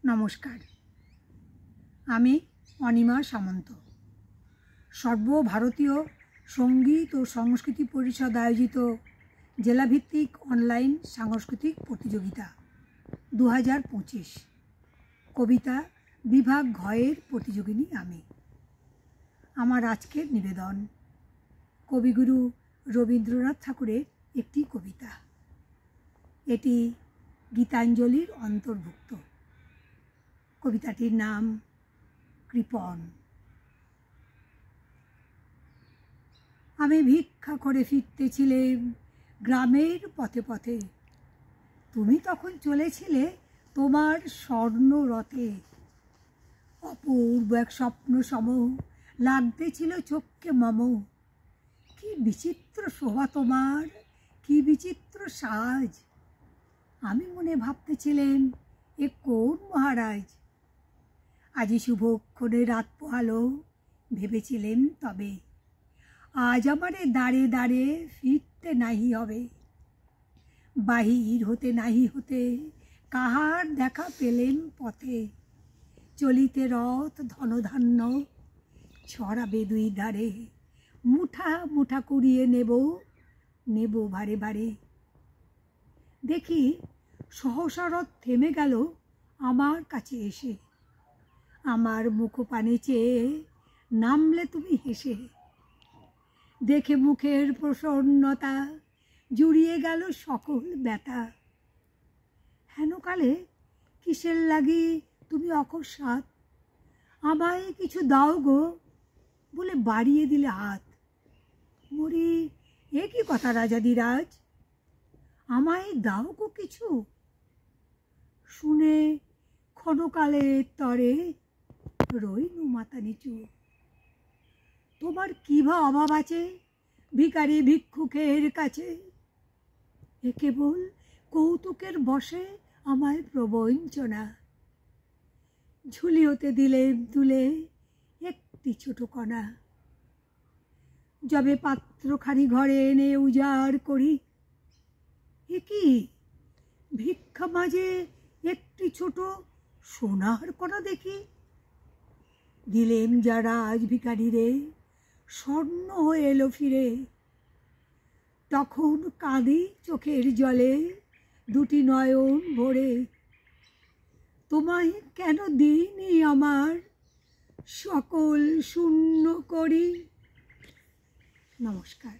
নমস্কার, আমি অনিমা সামন্ত। সর্বভারতীয় সঙ্গীত ও সংস্কৃতি পরিষদ আয়োজিত জেলাভিত্তিক অনলাইন সাংস্কৃতিক প্রতিযোগিতা 2025 কবিতা বিভাগ ঘয়ের প্রতিযোগিনী আমি। আমার আজকের নিবেদন কবিগুরু রবীন্দ্রনাথ ঠাকুরের একটি কবিতা। এটি গীতাঞ্জলির অন্তর্ভুক্ত। কবিতাটির নাম কৃপণ। আমি ভিক্ষা করে ফিরতেছিলাম গ্রামের পথে পথে, তুমি তখন চলেছিলে তোমার স্বর্ণরথে। অপূর্ব এক স্বপ্ন সম লাগতেছিল চোখকে মম। কি বিচিত্র শোভা তোমার, কি বিচিত্র সাজ। আমি মনে ভাবতেছিলেন এ কোন মহারাজ। আজি শুভক্ষণে রাত পোহালো, ভেবেছিলেন তবে আজ আমারে দাঁড়ে দাঁড়ে ফিরতে নাহি হবে। বাহির হতে নাহি হতে কাহার দেখা পেলেন পথে। চলিতে রথ ধনধান্য ছড়াবে দুই ধারে। মুঠা মুঠা কুড়িয়ে নেব ভারে ভারে। দেখি সহসা রথ থেমে গেল আমার কাছে এসে। আমার মুখপানে চেয়ে নামলে তুমি হেসে। দেখে মুখের প্রসন্নতা জুড়িয়ে গেল সকল ব্যথা। হেনকালে কিসের লাগি তুমি অকস্মাৎ আমায় কিছু দাও গো বলে বাড়িয়ে দিলে হাত। মরি এ কি কথা রাজাধিরাজ, আমায় দাও গো কিছু। শুনে ক্ষণকালের তরে রইনু মাথা নিচু। তোমার কি বা অভাব আছে ভিখারি ভিক্ষুকের কাছে। এ কেবল কৌতুকের বশে আমায় প্রবঞ্চনা। ঝুলি হতে দিলে তুলে একটি ছোট কণা। যবে পাত্রখানি ঘরে এনে উজাড় করি, এ কি ভিক্ষা মাঝে একটি ছোট সোনার কণা দেখি। দিলেম যারা আজ ভিখারি রে, স্বর্ণ হয়ে এলো ফিরে। তখন কাঁদি চোখের জলে দুটি নয়ন ভরে। তোমায় কেন দিইনি আমার সকল শূন্য করি। নমস্কার।